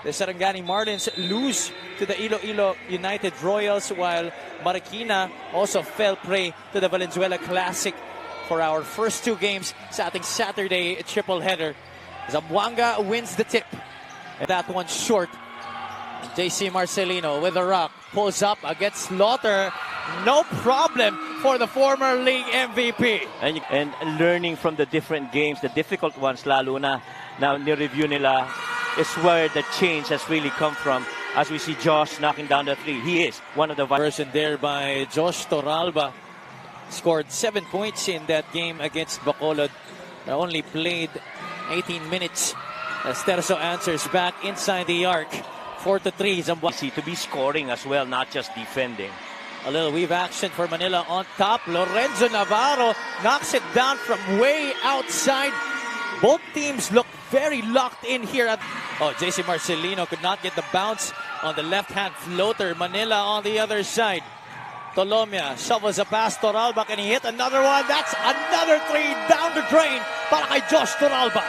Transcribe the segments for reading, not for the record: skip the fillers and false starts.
The Sarangani Marlins lose to the Iloilo United Royals, while Marikina also fell prey to the Valenzuela Classic for our first two games sa ating Saturday triple header. Zamboanga wins the tip. And that one short. JC Marcelino with a rock. Pulls up against Slaughter. No problem for the former league MVP. And learning from the different games, the difficult ones lalo na ni-review nila, is where the change has really come from. As we see Josh knocking down the three. He is one of the version there by Josh Torralba. Scored 7 points in that game against Bacolod. Only played 18 minutes. As Terzo answers back inside the arc. 4-3. Zamboanga to be scoring as well, not just defending. A little weave action for Manila on top. Lorenzo Navarro knocks it down from way outside. Both teams look very locked in here. JC Marcelino could not get the bounce on the left-hand floater. Manila on the other side. Tolomia shovels a pass. Torralba, can he hit another one? That's another three down the drain para kay Josh Torralba.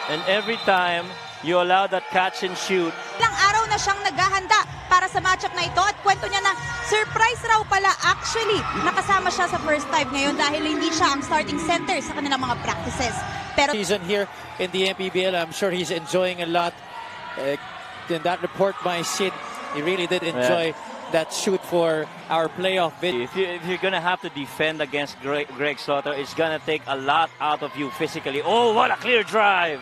And every time you allow that catch and shoot. Ilang araw na siyang naghahanda para sa matchup na ito at kwento niya na surprise raw pala actually nakasama siya sa first time ngayon dahil hindi siya ang starting center sa kanilang mga practices. Pero season here in the MPBL, I'm sure he's enjoying a lot. In that report by Sid, he really did enjoy that shoot for our playoff bid. If you're going to have to defend against Greg Slaughter, it's going to take a lot out of you physically. Oh, what a clear drive!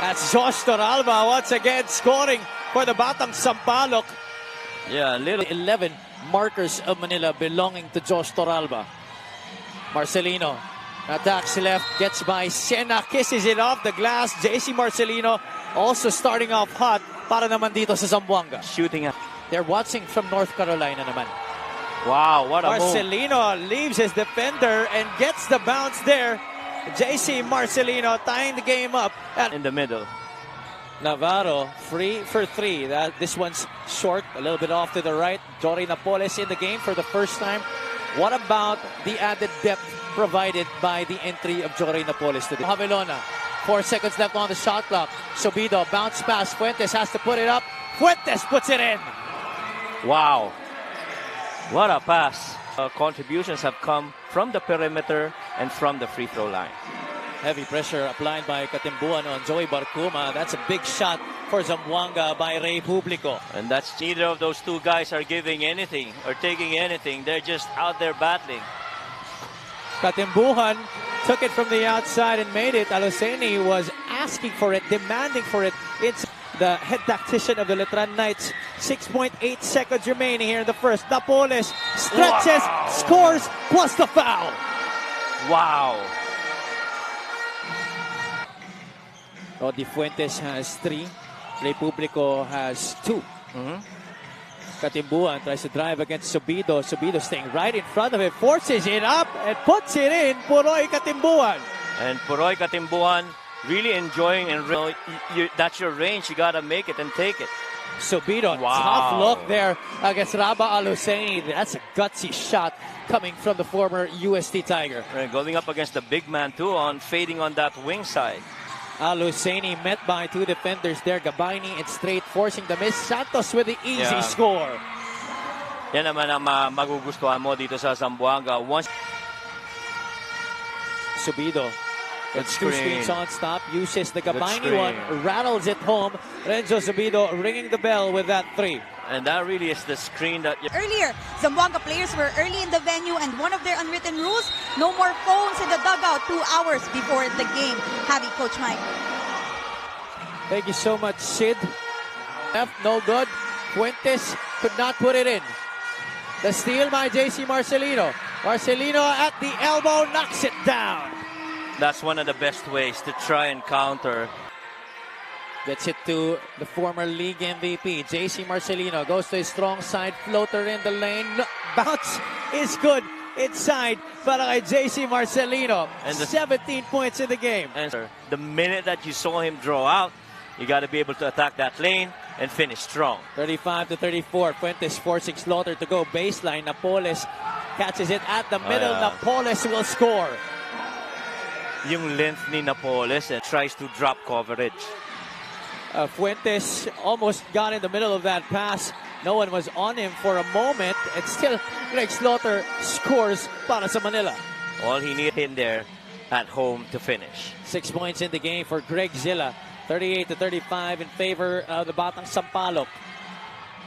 That's Josh Torralba once again scoring for the Batang Sampaloc. Yeah, 11 markers of Manila belonging to Josh Torralba. Marcelino attacks left, gets by Sena, kisses it off the glass. JC Marcelino also starting off hot para naman dito sa Zamboanga. Shooting. They're watching from North Carolina naman. Wow, what a Marcelino leaves his defender and gets the bounce there. JC Marcelino tying the game up in the middle. Navarro free for three. This one's short, a little bit off to the right. Jory Napoles in the game for the first time. What about the added depth provided by the entry of Jory Napoles today? Javelona, 4 seconds left on the shot clock. Subido, bounce pass. Fuentes has to put it up. Fuentes puts it in. Wow, what a pass. Contributions have come from the perimeter and from the free throw line. Heavy pressure applied by Katimbuan on Joey Barcuma. That's a big shot for Zamboanga by Ray Publico. And that's neither of those two guys are giving anything or taking anything. They're just out there battling. Katimbuan took it from the outside and made it. Aloseni was asking for it, demanding for it. It's the head tactician of the Letran Knights. 6.8 seconds remaining here in the first. Napoles stretches, scores, plus the foul. Wow. Rodi Fuentes has 3. Ray Publico has 2. Katimbuan tries to drive against Subido. Subido staying right in front of it, forces it up and puts it in. Puroy Katimbuan. And Puroy Katimbuan really enjoying, and that's your range. You got to make it and take it. Subido, tough look there against Raba Aloseni. That's a gutsy shot coming from the former UST Tiger. Right, going up against the big man too, on fading on that wing side. Aloseni met by 2 defenders there, Gabaini and Straight, forcing the miss. Santos with the easy score. Yan naman ang magugustuhan mo dito sa Zamboanga. Once Subido gets 2 screens on stop, uses the Gabaini one, rattles it home. Renzo Subido ringing the bell with that 3. And that really is the screen that... Earlier, Zamboanga players were early in the venue, and one of their unwritten rules, no more phones in the dugout 2 hours before the game. Happy, Coach Mike. Thank you so much, Sid. Left, no good. Fuentes could not put it in. The steal by JC Marcelino. Marcelino at the elbow knocks it down. That's one of the best ways to try and counter. Gets it to the former league MVP. JC Marcelino goes to his strong side, floater in the lane. Bounce is good inside para kay JC Marcelino. And 17 points in the game. And the minute that you saw him draw out, you got to be able to attack that lane and finish strong. 35-34. Fuentes forcing Slaughter to go baseline. Napoles catches it at the middle. Napoles will score. Yung length ni Napoles and tries to drop coverage. Fuentes almost got in the middle of that pass. No one was on him for a moment. And still, Greg Slaughter scores para sa Manila. All he needed in there at home to finish. 6 points in the game for Greg Zilla. 38-35 in favor of the Batang Sampaloc.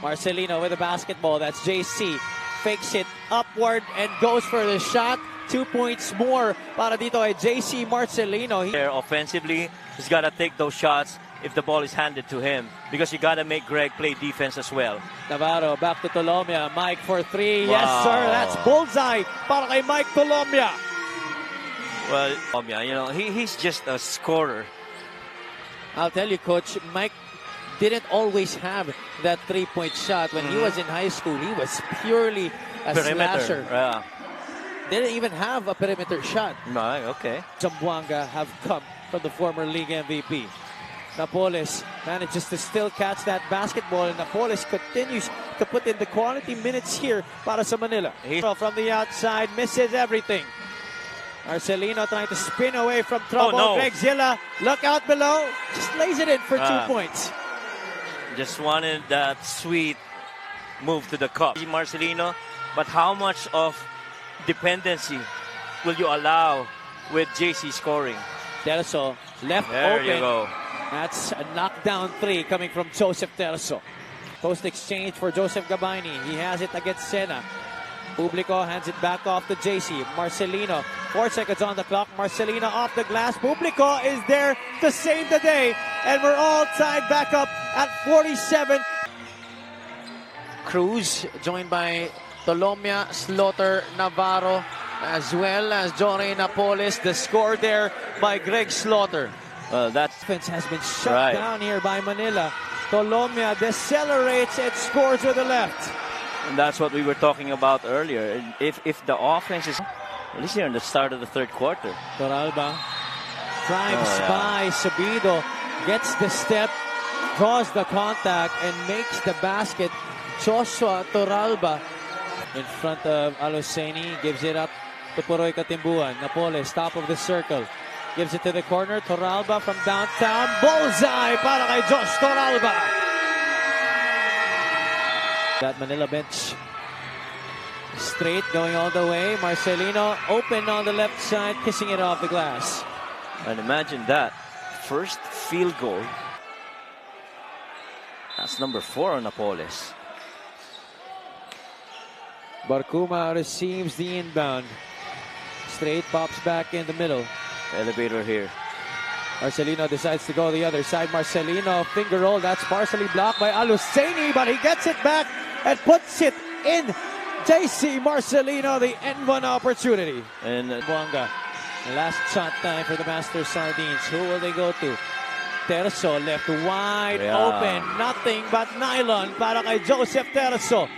Marcelino with the basketball. That's JC. Fakes it upward and goes for the shot. 2 points more para dito ay JC Marcelino. There offensively, he's got to take those shots if the ball is handed to him, because you got to make Greg play defense as well. Navarro back to Tolomia. Mike for three. Wow. Yes, sir. That's bullseye para kay Mike Tolomia. Well, you know, he's just a scorer. I'll tell you, Coach, Mike didn't always have that three-point shot. When he was in high school, he was purely a slasher. Yeah. Didn't even have a perimeter shot. Right, okay. Zamboanga have come from the former league MVP. Napoles manages to still catch that basketball, and Napoles continues to put in the quality minutes here para sa Manila. From the outside, misses everything. Marcelino trying to spin away from trouble. Oh, no. Greg Zilla, look out below. Just lays it in for 2 points. Just wanted that sweet move to the cup. Marcelino, but how much of dependency will you allow with JC scoring? Terzo left There open. you go. That's a knockdown three coming from Joseph Terzo. Post exchange for Joseph Gabaini. He has it against Sena. Publico hands it back off to JC. Marcelino, 4 seconds on the clock. Marcelino off the glass. Publico is there to save the day. And we're all tied back up at 47. Cruz joined by Tolomia, Slaughter, Navarro, as well as Johnny Napoles. The score there by Greg Slaughter. That Defense has been shut down here by Manila. Tolomia decelerates and scores with the left. And that's what we were talking about earlier. If the offense is, at least here in the start of the third quarter. Toralba drives by Subido, gets the step, draws the contact, and makes the basket. Joshua Toralba in front of Aloseni, gives it up to Poroy Katimbuan. Napoles, top of the circle. Gives it to the corner. Toralba from downtown. Bullseye para kay Josh Toralba. That Manila bench straight, going all the way. Marcelino open on the left side, kissing it off the glass. And imagine that. First field goal. That's number 4 on Napoles. Barcuma receives the inbound. Straight pops back in the middle. Elevator here. Marcelino decides to go the other side. Marcelino, finger roll. That's partially blocked by Aluseni, but he gets it back and puts it in. JC Marcelino, the end one opportunity. And Zamboanga. Last shot time for the Master Sardines. Who will they go to? Terzo left wide open. Nothing but nylon para kay Joseph Terzo.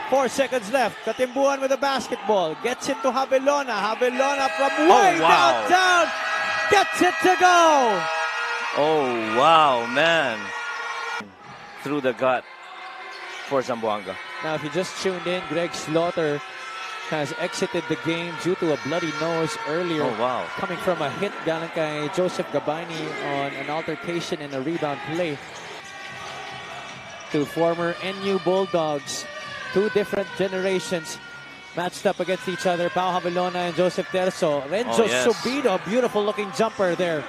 4 seconds left. Katimbuan with the basketball. Gets it to Havelona. Havelona from way downtown. Gets it to go. oh, wow, man. Through the gut for Zamboanga. Now, if you just tuned in, Greg Slaughter has exited the game due to a bloody nose earlier. Oh, wow. Coming from a hit galing kay Joseph Gabaini on an altercation and a rebound play. To former NU Bulldogs. 2 different generations matched up against each other. Pao Havelona and Joseph Terzo. Renzo Subido, beautiful looking jumper there.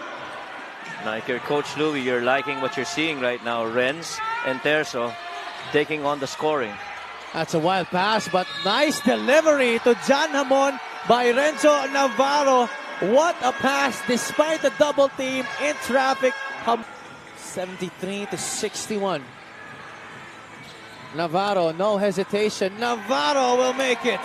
Like your Coach Louie, you're liking what you're seeing right now. Renz and Terzo taking on the scoring. That's a wild pass, but nice delivery to John Hamon by Renzo Navarro. What a pass despite the double team in traffic. 73-61. Navarro, no hesitation. Navarro will make it.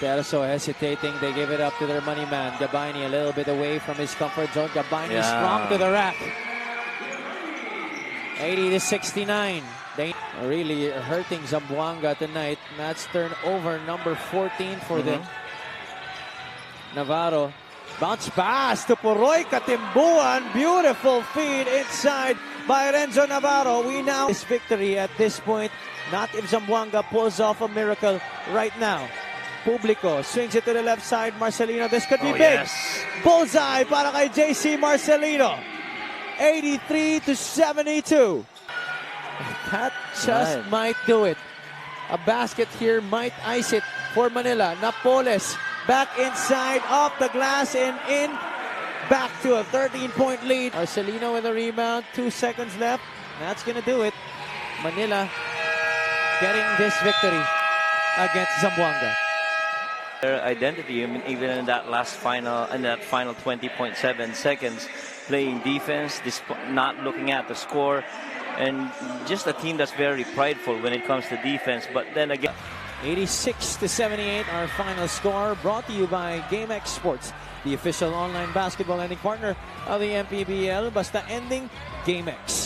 Terzo hesitating. They give it up to their money man. Gabaini a little bit away from his comfort zone. Gabaini strong to the rack. 80-69. They are really hurting Zamboanga tonight. That's turnover number 14 for them. Navarro. Bounce pass to Poroy Katimbuan. Beautiful feed inside by Renzo Navarro. We now this victory at this point. Not if Zamboanga pulls off a miracle right now. publiko. Swings it to the left side. Marcelino, this could be Oh, big. yes. Bullseye para kay JC Marcelino. 83-72. That just Right. might do it. A basket here might ice it for Manila. Napoles back inside, off the glass and in. Back to a 13-point lead. Marcelino with a rebound. 2 seconds left. That's going to do it. Manila getting this victory against Zamboanga. Their identity, I mean, even in that final 20.7 seconds, playing defense, not looking at the score, and just a team that's very prideful when it comes to defense. But then again, 86-78, our final score, brought to you by GameX Sports, the official online basketball lending partner of the MPBL. Basta ending, GameX.